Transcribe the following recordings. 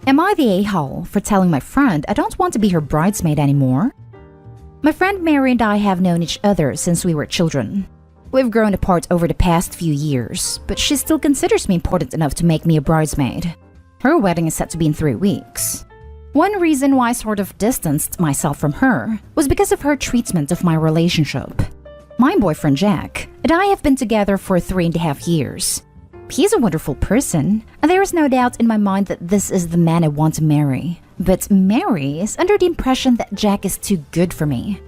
Am I the a-hole for telling my friend I don't want to be her bridesmaid anymore? My friend Mary and I have known each other since we were children. We've grown apart over the past few years, but she still considers me important enough to make me a bridesmaid. Her wedding is set to be in 3 weeks. One reason why I sort of distanced myself from her was because of her treatment of my relationship. My boyfriend Jack and I have been together for 3.5 years. He's a wonderful person, and there is no doubt in my mind that this is the man I want to marry. But Mary is under the impression that Jack is too good for me.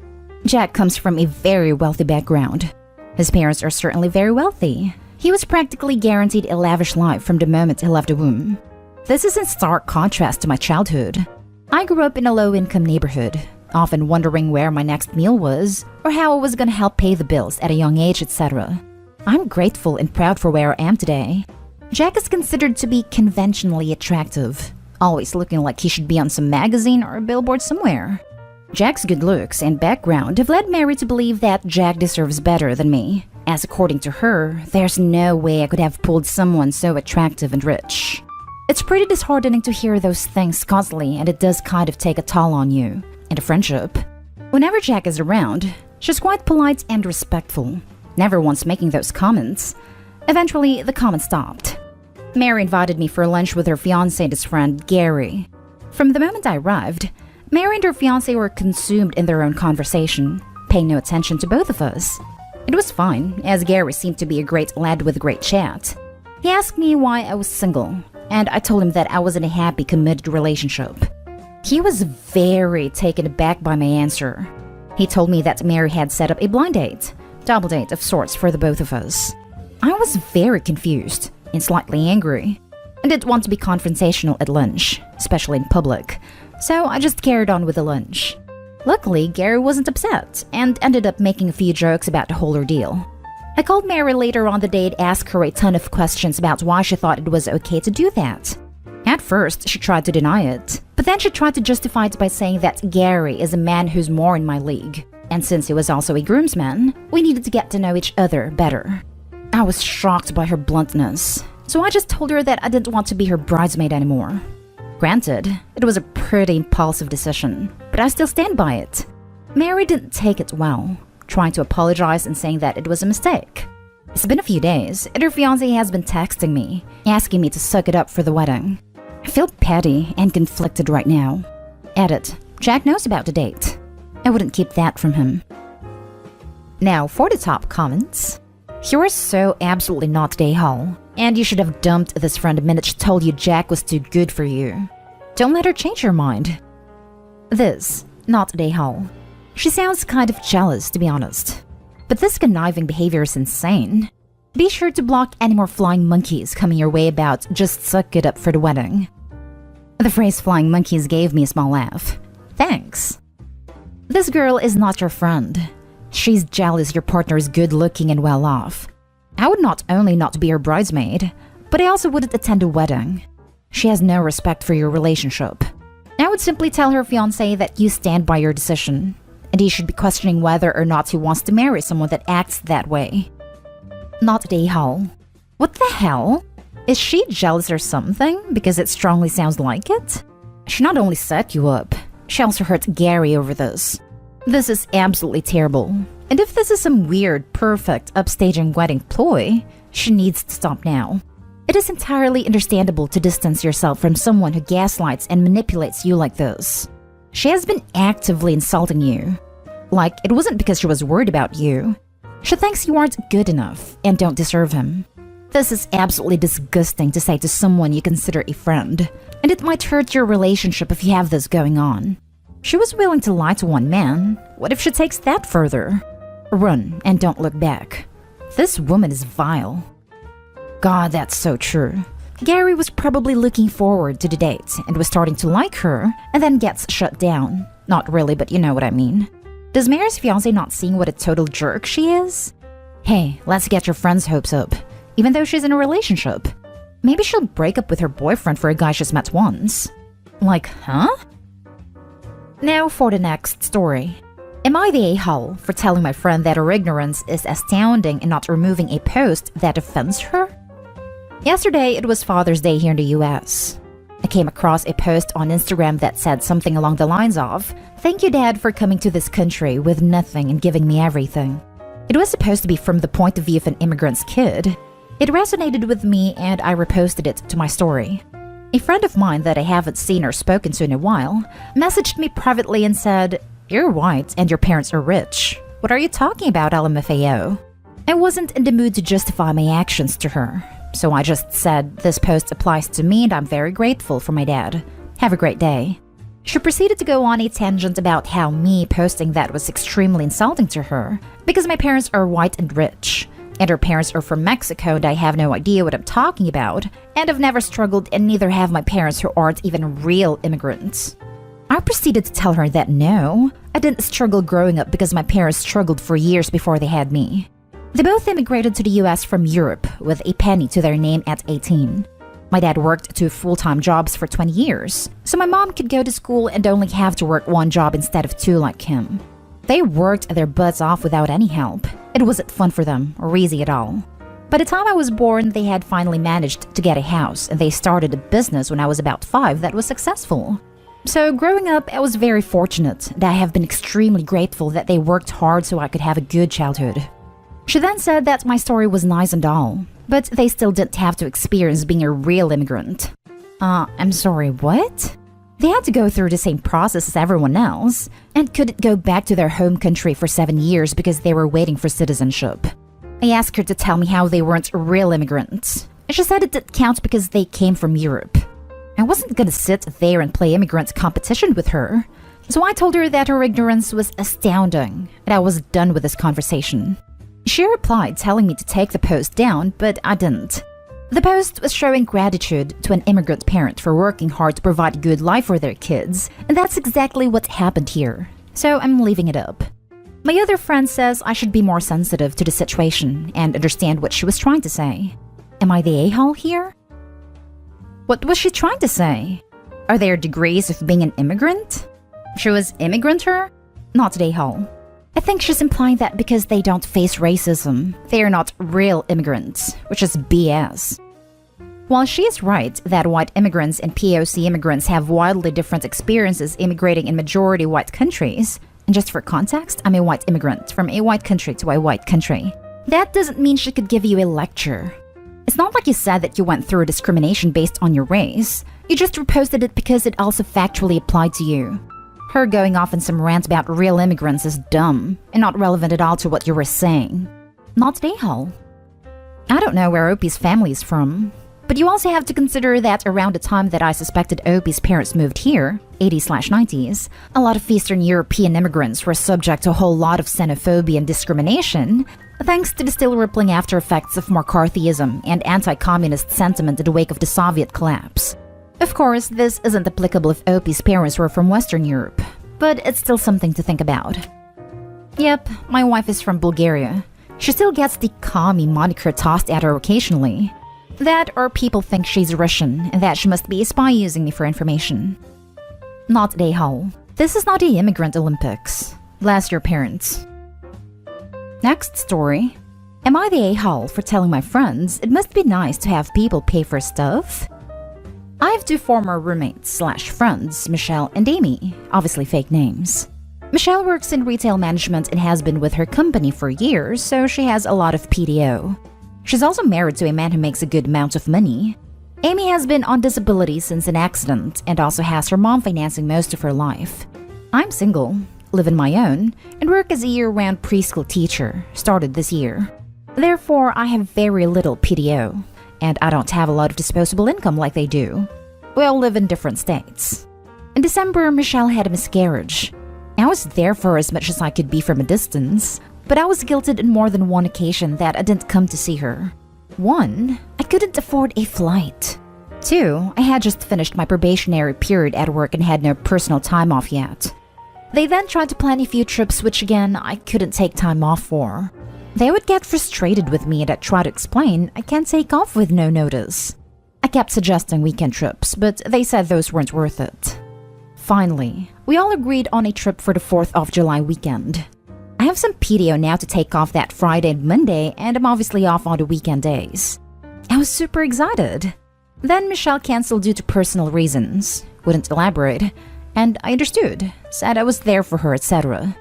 Jack comes from a very wealthy background. His parents are certainly very wealthy. He was practically guaranteed a lavish life from the moment he left the womb. This is in stark contrast to my childhood. I grew up in a low-income neighborhood, often wondering where my next meal was or how I was going to help pay the bills at a young age, etc. I'm grateful and proud for where I am today. Jack is considered to be conventionally attractive, always looking like he should be on some magazine or a billboard somewhere. Jack's good looks and background have led Mary to believe that Jack deserves better than me, as according to her, there's no way I could have pulled someone so attractive and rich. It's pretty disheartening to hear those things constantly, and it does kind of take a toll on you and a friendship. Whenever Jack is around, she's quite polite and respectful, never once making those comments. Eventually, the comments stopped. Mary invited me for lunch with her fiancé and his friend, Gary. From the moment I arrived, Mary and her fiancé were consumed in their own conversation, paying no attention to both of us. It was fine, as Gary seemed to be a great lad with great chat. He asked me why I was single, and I told him that I was in a happy, committed relationship. He was very taken aback by my answer. He told me that Mary had set up a blind date, double date of sorts for the both of us. I was very confused and slightly angry. I didn't want to be confrontational at lunch, especially in public, so I just carried on with the lunch. Luckily, Gary wasn't upset and ended up making a few jokes about the whole ordeal. I called Mary later on the day to ask her a ton of questions about why she thought it was okay to do that. At first, she tried to deny it, but then she tried to justify it by saying that Gary is a man who's more in my league, and since he was also a groomsman, we needed to get to know each other better. I was shocked by her bluntness, so I just told her that I didn't want to be her bridesmaid anymore. Granted, it was a pretty impulsive decision, but I still stand by it. Mary didn't take it well, trying to apologize and saying that it was a mistake. It's been a few days, and her fiancé has been texting me, asking me to suck it up for the wedding. I feel petty and conflicted right now. Edit. Jack knows about the date. I wouldn't keep that from him. Now for the top comments. You are so absolutely not the a-hole, and you should have dumped this friend the minute she told you Jack was too good for you. Don't let her change your mind. This, not the a-hole. She sounds kind of jealous, to be honest. But this conniving behavior is insane. Be sure to block any more flying monkeys coming your way about just suck it up for the wedding. The phrase flying monkeys gave me a small laugh. Thanks. This girl is not your friend. She's jealous your partner is good looking and well off. I would not only not be her bridesmaid, but I also wouldn't attend a wedding. She has no respect for your relationship. I would simply tell her fiancé that you stand by your decision, and he should be questioning whether or not he wants to marry someone that acts that way. Not the a-hole. What the hell? Is she jealous or something? Because it strongly sounds like it? She not only set you up, she also hurt Gary over this. This is absolutely terrible. And if this is some weird, perfect, upstaging wedding ploy, she needs to stop now. It is entirely understandable to distance yourself from someone who gaslights and manipulates you like this. She has been actively insulting you. Like, it wasn't because she was worried about you. She thinks you aren't good enough and don't deserve him. This is absolutely disgusting to say to someone you consider a friend, and it might hurt your relationship if you have this going on. She was willing to lie to one man. What if she takes that further? Run and don't look back. This woman is vile. God, that's so true. Gary was probably looking forward to the date and was starting to like her, and then gets shut down. Not really, but you know what I mean. Does Mary's fiancé not seeing what a total jerk she is? Hey, let's get your friend's hopes up, even though she's in a relationship. Maybe she'll break up with her boyfriend for a guy she's met once. Like, huh? Now for the next story. Am I the a-hole for telling my friend that her ignorance is astounding and not removing a post that offends her? Yesterday, it was Father's Day here in the US. I came across a post on Instagram that said something along the lines of, "Thank you, Dad, for coming to this country with nothing and giving me everything." It was supposed to be from the point of view of an immigrant's kid. It resonated with me and I reposted it to my story. A friend of mine that I haven't seen or spoken to in a while messaged me privately and said, "You're white and your parents are rich. What are you talking about, LMFAO?" I wasn't in the mood to justify my actions to her, so I just said, "This post applies to me and I'm very grateful for my dad. Have a great day." She proceeded to go on a tangent about how me posting that was extremely insulting to her because my parents are white and rich, and her parents are from Mexico and I have no idea what I'm talking about, and I've never struggled and neither have my parents who aren't even real immigrants. I proceeded to tell her that no, I didn't struggle growing up because my parents struggled for years before they had me. They both immigrated to the US from Europe with a penny to their name at 18. My dad worked 2 full-time jobs for 20 years, so my mom could go to school and only have to work 1 job instead of 2 like him. They worked their butts off without any help. It wasn't fun for them, or easy at all. By the time I was born, they had finally managed to get a house, and they started a business when I was about 5 that was successful. So growing up, I was very fortunate, and I have been extremely grateful that they worked hard so I could have a good childhood. She then said that my story was nice and all, but they still didn't have to experience being a real immigrant. I'm sorry, what? They had to go through the same process as everyone else, and couldn't go back to their home country for 7 years because they were waiting for citizenship. I asked her to tell me how they weren't real immigrants, and she said it didn't count because they came from Europe. I wasn't gonna sit there and play immigrant competition with her, so I told her that her ignorance was astounding, and I was done with this conversation. She replied telling me to take the post down, but I didn't. The post was showing gratitude to an immigrant parent for working hard to provide a good life for their kids, and that's exactly what happened here, so I'm leaving it up. My other friend says I should be more sensitive to the situation and understand what she was trying to say. Am I the a-hole here? What was she trying to say? Are there degrees of being an immigrant? She was immigrant-er? Not the a-hole. I think she's implying that because they don't face racism, they are not real immigrants, which is BS. While she is right that white immigrants and POC immigrants have wildly different experiences immigrating in majority white countries, and just for context, I'm a white immigrant from a white country to a white country, that doesn't mean she could give you a lecture. It's not like you said that you went through discrimination based on your race, you just reposted it because it also factually applied to you. Her going off in some rant about real immigrants is dumb and not relevant at all to what you were saying. Not the a-hole. I don't know where Opie's family is from, but you also have to consider that around the time that I suspected Opie's parents moved here, 80s/90s, a lot of Eastern European immigrants were subject to a whole lot of xenophobia and discrimination, thanks to the still rippling after effects of McCarthyism and anti-communist sentiment in the wake of the Soviet collapse. Of course, this isn't applicable if Opie's parents were from Western Europe, but it's still something to think about. Yep, my wife is from Bulgaria. She still gets the commie moniker tossed at her occasionally. That or people think she's Russian and that she must be a spy using me for information. Not the a-hole. This is not the immigrant Olympics. Bless your parents. Next story. Am I the a-hole for telling my friends it must be nice to have people pay for stuff? I have 2 former roommates/friends, Michelle and Amy, obviously fake names. Michelle works in retail management and has been with her company for years, so she has a lot of PTO. She's also married to a man who makes a good amount of money. Amy has been on disability since an accident and also has her mom financing most of her life. I'm single, live on my own, and work as a year-round preschool teacher, started this year. Therefore, I have very little PTO. And I don't have a lot of disposable income like they do. We all live in different states. In December, Michelle had a miscarriage. I was there for as much as I could be from a distance, but I was guilted on more than one occasion that I didn't come to see her. 1, I couldn't afford a flight. 2, I had just finished my probationary period at work and had no personal time off yet. They then tried to plan a few trips which again, I couldn't take time off for. They would get frustrated with me and I'd try to explain I can't take off with no notice. I kept suggesting weekend trips, but they said those weren't worth it. Finally, we all agreed on a trip for the 4th of July weekend. I have some PTO now to take off that Friday and Monday, and I'm obviously off on the weekend days. I was super excited. Then Michelle canceled due to personal reasons, wouldn't elaborate, and I understood, said I was there for her, etc.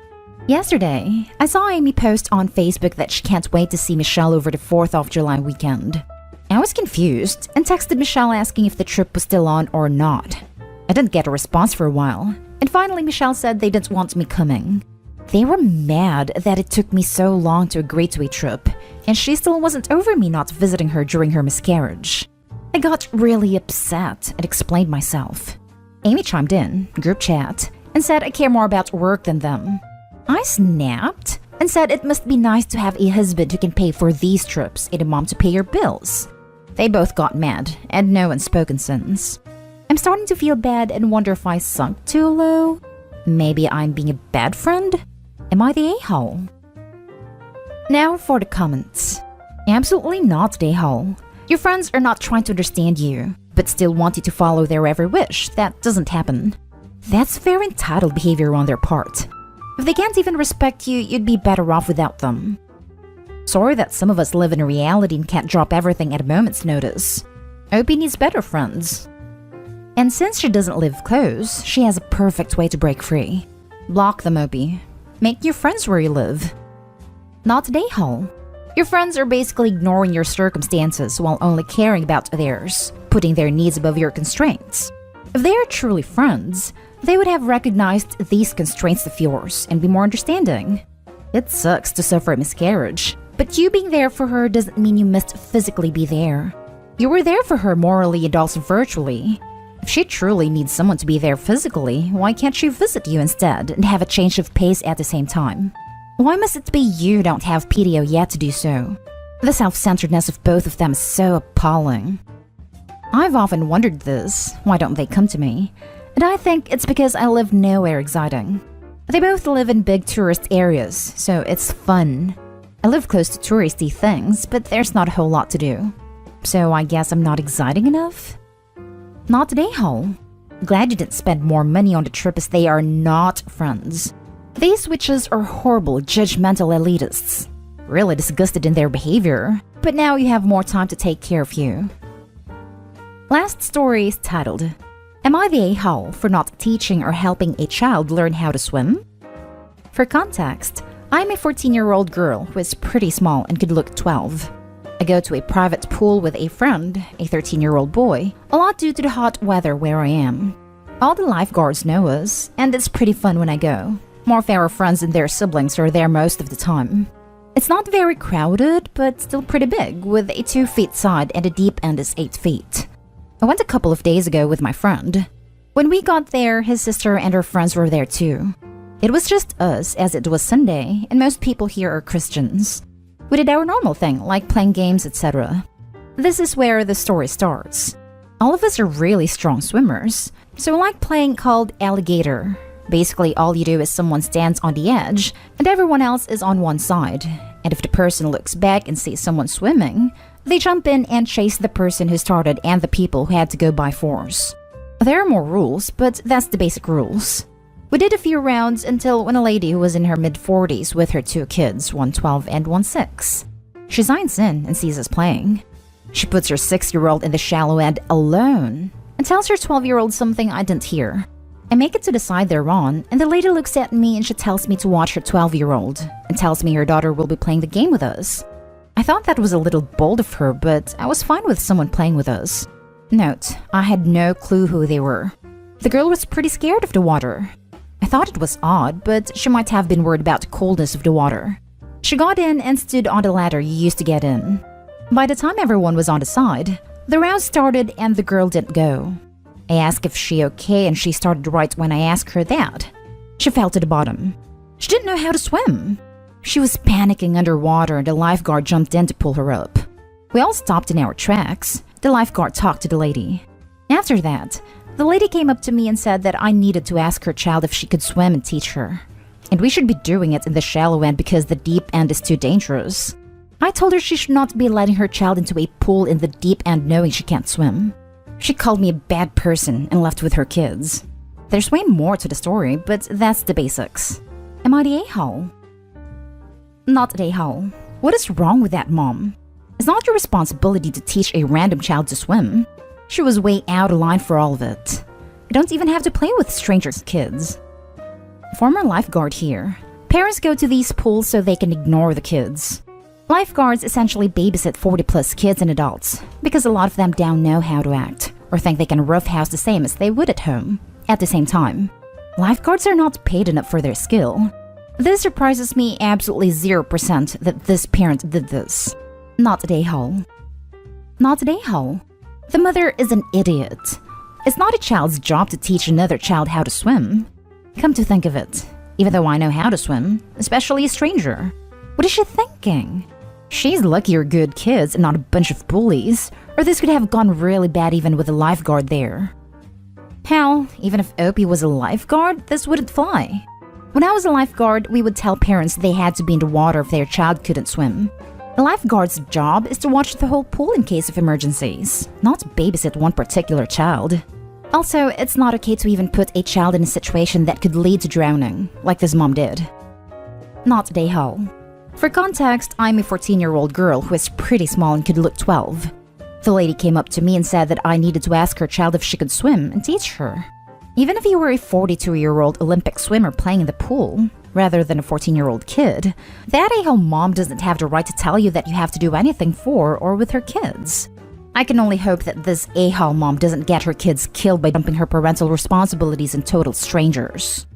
Yesterday, I saw Amy post on Facebook that she can't wait to see Michelle over the 4th of July weekend. I was confused and texted Michelle asking if the trip was still on or not. I didn't get a response for a while, and finally Michelle said they didn't want me coming. They were mad that it took me so long to agree to a trip, and she still wasn't over me not visiting her during her miscarriage. I got really upset and explained myself. Amy chimed in, group chat, and said I care more about work than them. I snapped and said it must be nice to have a husband who can pay for these trips and a mom to pay your bills. They both got mad, and no one's spoken since. I'm starting to feel bad and wonder if I sunk too low. Maybe I'm being a bad friend? Am I the a-hole? Now for the comments. Absolutely not the a-hole. Your friends are not trying to understand you, but still want you to follow their every wish. That doesn't happen. That's very entitled behavior on their part. If they can't even respect you, you'd be better off without them. Sorry that some of us live in a reality and can't drop everything at a moment's notice. Opie needs better friends. And since she doesn't live close, she has a perfect way to break free. Block them, Opie. Make new friends where you live. Not the a-hole. Your friends are basically ignoring your circumstances while only caring about theirs, putting their needs above your constraints. If they are truly friends, they would have recognized these constraints of yours and be more understanding. It sucks to suffer a miscarriage, but you being there for her doesn't mean you must physically be there. You were there for her morally and also virtually. If she truly needs someone to be there physically, why can't she visit you instead and have a change of pace at the same time? Why must it be you don't have PTO yet to do so? The self-centeredness of both of them is so appalling. I've often wondered this, why don't they come to me? And I think it's because I live nowhere exciting. They both live in big tourist areas, so it's fun. I live close to touristy things, but there's not a whole lot to do. So I guess I'm not exciting enough? Not the a-hole. Glad you didn't spend more money on the trip as they are not friends. These witches are horrible, judgmental elitists. Really disgusted in their behavior, but now you have more time to take care of you. Last story is titled, Am I the a-hole for not teaching or helping a child learn how to swim? For context, I'm a 14-year-old girl who is pretty small and could look 12. I go to a private pool with a friend, a 13-year-old boy, a lot due to the hot weather where I am. All the lifeguards know us, and it's pretty fun when I go. More of our friends and their siblings are there most of the time. It's not very crowded, but still pretty big, with a 2-feet side and a deep end is 8 feet. I went a couple of days ago with my friend. When we got there, his sister and her friends were there too. It was just us, as it was Sunday, and most people here are Christians. We did our normal thing, like playing games, etc. This is where the story starts. All of us are really strong swimmers, so we like playing called alligator. Basically, all you do is someone stands on the edge, and everyone else is on one side. And if the person looks back and sees someone swimming, they jump in and chase the person who started and the people who had to go by force. There are more rules, but that's the basic rules. We did a few rounds until when a lady who was in her mid-40s with her 2 kids, one 12 and one 6. She signs in and sees us playing. She puts her 6-year-old in the shallow end alone and tells her 12-year-old something I didn't hear. I make it to the side they're on, and the lady looks at me and she tells me to watch her 12-year-old and tells me her daughter will be playing the game with us. I thought that was a little bold of her, but I was fine with someone playing with us. Note, I had no clue who they were. The girl was pretty scared of the water. I thought it was odd, but she might have been worried about the coldness of the water. She got in and stood on the ladder you used to get in. By the time everyone was on the side, the round started and the girl didn't go. I asked if she okay and she started right when I asked her that. She fell to the bottom. She didn't know how to swim. She was panicking underwater and the lifeguard jumped in to pull her up. We all stopped in our tracks. The lifeguard talked to the lady. After that, the lady came up to me and said that I needed to ask her child if she could swim and teach her. And we should be doing it in the shallow end because the deep end is too dangerous. I told her she should not be letting her child into a pool in the deep end knowing she can't swim. She called me a bad person and left with her kids. There's way more to the story, but that's the basics. Am I the a-hole? Not the a-hole. What is wrong with that, mom? It's not your responsibility to teach a random child to swim. She was way out of line for all of it. I don't even have to play with strangers' kids. Former lifeguard here. Parents go to these pools so they can ignore the kids. Lifeguards essentially babysit 40-plus kids and adults because a lot of them don't know how to act or think they can roughhouse the same as they would at home. At the same time, lifeguards are not paid enough for their skill. This surprises me absolutely 0% that this parent did this. Not at a-hole. Not at a-hole. The mother is an idiot. It's not a child's job to teach another child how to swim. Come to think of it, even though I know how to swim, especially a stranger, what is she thinking? She's lucky you're good kids and not a bunch of bullies, or this could have gone really bad even with a lifeguard there. Hell, even if Opie was a lifeguard, this wouldn't fly. When I was a lifeguard, we would tell parents they had to be in the water if their child couldn't swim. A lifeguard's job is to watch the whole pool in case of emergencies, not babysit one particular child. Also, it's not okay to even put a child in a situation that could lead to drowning, like this mom did. Not a hole. For context, I'm a 14-year-old girl who is pretty small and could look 12. The lady came up to me and said that I needed to ask her child if she could swim and teach her. Even if you were a 42-year-old Olympic swimmer playing in the pool, rather than a 14-year-old kid, that a-hole mom doesn't have the right to tell you that you have to do anything for or with her kids. I can only hope that this a-hole mom doesn't get her kids killed by dumping her parental responsibilities on total strangers.